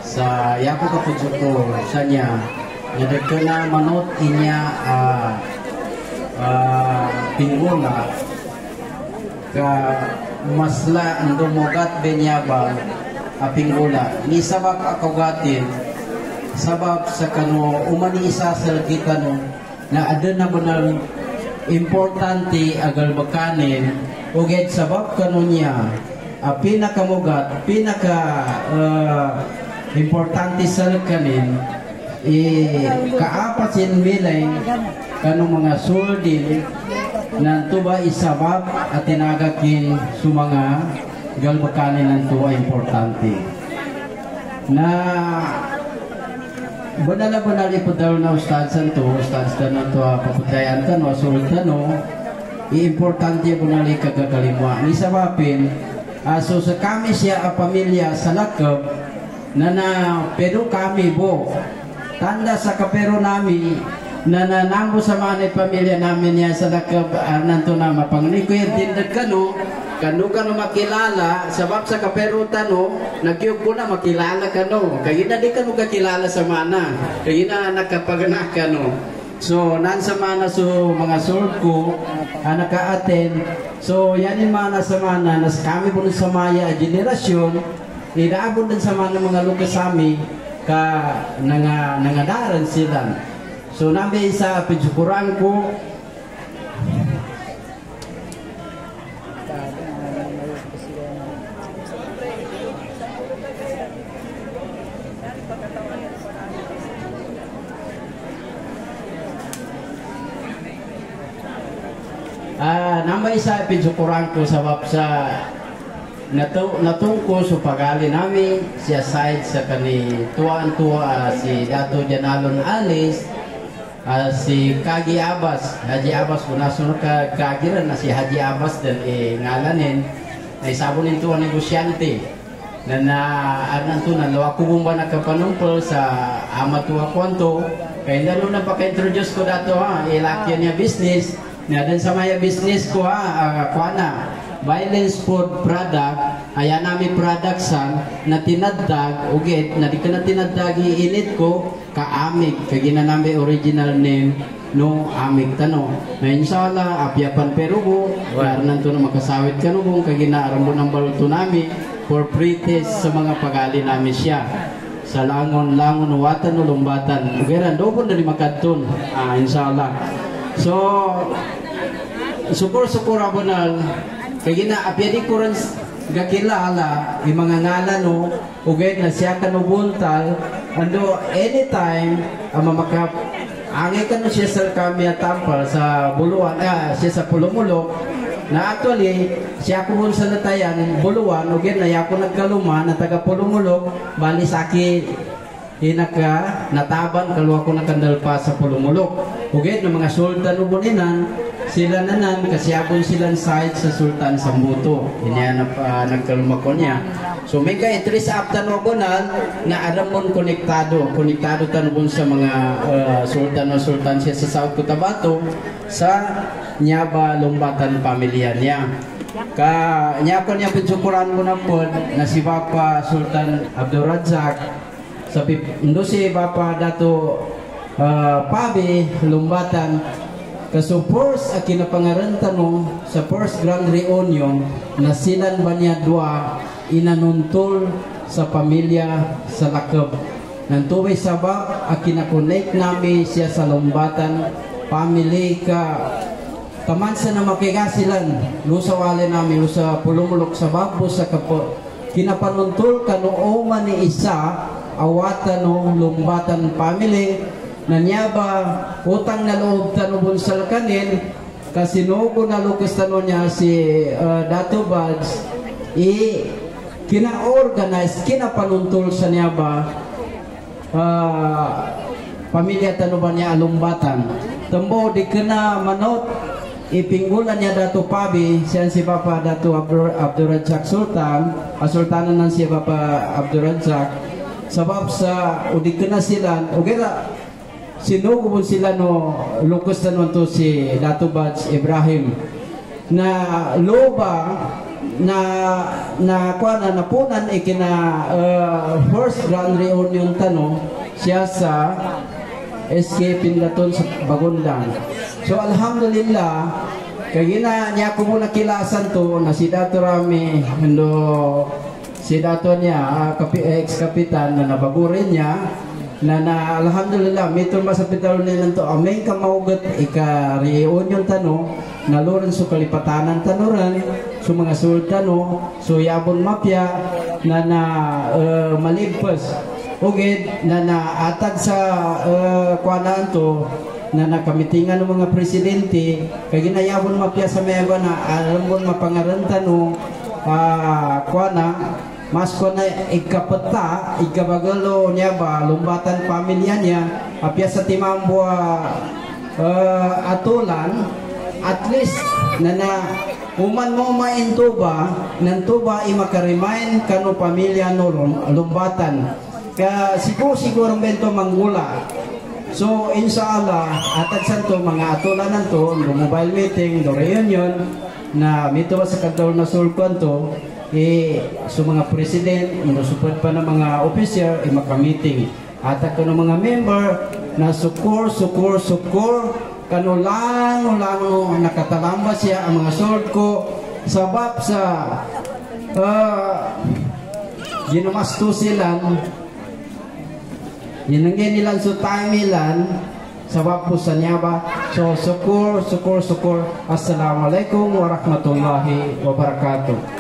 sa yapo kapudyo ko sa niya nadagkana manot inya pingguna ka masla ang dumugat benyabang pingguna ni sabab akawgatin sabab sa kano umanisa sa kita no na ada na banal importante agal bakanin uged sabab kano niya pinakamugat pinaka importante sa kanin kaapat sin milay kanong mga suldin na tuba isabab at tinagakin sa mga galbakanin ng tuwa importante na banala-banal ipadaw na ustadsan to ustadsan na to paputayan ka no sultan no i-importante banali kagagalimwa ni sabapin so sa kami siya pamilya sa lakab na pero kami bo tanda sa kapero nami na nanambo sa mga pamilya namin niya sa lakab nanto na mapangnikoy tindag kano kano makilala sabab sa kapero tano nagyog ko na makilala kano kaya na di kano kakilala sa mana kaya na nakapaganak kano so nansa mana so mga sort ko naka-attend so yan yung mana sa mana nas kami po sa maya generasyon inaabot din sa mga lukas sami ka nangadaran sila so nabi sa pidjukuran ko namay sa pidjukuran ko sabab sa natungko sa pagali namin siya side sa kani tuwa si Dato Janalon Alis si Kagi Abbas Haji Abbas kung nasunod ka kagiran na si Haji Abbas din ngalanin na isabunin tuwa negosyante na ananto na lawa ko bumba nakapanumpol sa amatuwa kwanto kaya nalo na paka-introduce ko dato ilakyan niya business na din sa maya business ko kuana violence food product ayan namin product san na tinaddag ugit na di ka na tinaddag iinit ko kaamig kaya ginanami original name no amig tano na inshallah apyapan perubo wala nanto na makasawit kanubong kaya ginaarambo ng baluto namin for pre-test sa mga pagali namin siya sa langon watan o lumbatan ugiran doon na di makadton inshallah so sukur abonal kaya na apyadi ko rin gakilala yung mga ngalan no ugay na siya kanubuntal ando anytime mamakap angay ka no siya sa kami tampal sa buluan siya sa pulumulok na actually siya ko sa natayan buluan ugay na yako nagkaluma na taga pulumulok bali saki hinaka nataban kalwa ko nakandal pa sa pulumulok ugay na mga sultan ubuninan sila nanan kasi abon silang side sa Sultan Sambuto inya nagkaluma ko niya so may kaya 3 sa aftan wagonan na aramon konektado tanubon sa mga sultan siya sa South Cotabato sa Nyaba Lumbatan pamilya niya niya ko niya pinsukuran ko na po na si Papa Sultan Abdul Razak sa indo si Papa Dato Pabi Lumbatan kaso first kinapangaranta no sa first grand reunion na silan ba niya dua inanuntol sa pamilya sa lakab nantuway sabab kinakonect namin siya sa Lumbatan family ka tamansa na makigasilan lusawali namin sa pulumulok sa babo sa kapo kinapanuntol ka nooman ni isa awatan no Lumbatan family na niya ba utang na loob tanubon sa kanin kasi nugo na lukas tanong niya si Dato Bads kina-organize kinapanuntol sa niya ba pamilya tanuban niya Lumbatan tambo di kena manot ipinggulan niya Dato Pabi siya si Papa Dato Abdul Razak Sultanan ng si Papa Abdul Razak sabab sa udi kena sila ugera sinugubon sila no lukus na to si Dato Bads Ibrahim na loba kuan na napunan ikina first grand reunion tano siya sa SK Pinlaton sa Bagundang. So alhamdulillah kay niya ko muna kilasan to na si Dato Rami si Dato niya ex-kapitan na nabagurin niya na alhamdulillah mito masapitalo nila to amay kamaugat ika-reunion tano na loren so kalipatanan tanoran so mga sultano so yabon mafia na malibpas ugid na naatag sa kuanaan to na nakamitingan ng mga presidente kay ginayabon mapya sa meba na alam mo mapangarantan no kuana mas ko na ikapata ikabagalo niya ba lumbatan pamilya niya apya sa timambo atulan at least na uman mo maintuba ng tuba imakarimain kano pamilya no lumbatan ka siguro bento manggula. So inshallah atag santo mga atulanan to do mobile meeting do reunion na mito sa kadlaw na sulkon to so mga president do support pa ng mga officer maka-meeting atag kuno mga member na sukur kano lang nakatalamba siya ang mga sulko sabab sa ginamasto silang Yinangin nilan so time nilan sa wapusan niya ba. So, syukur. Assalamualaikum warahmatullahi wabarakatuh.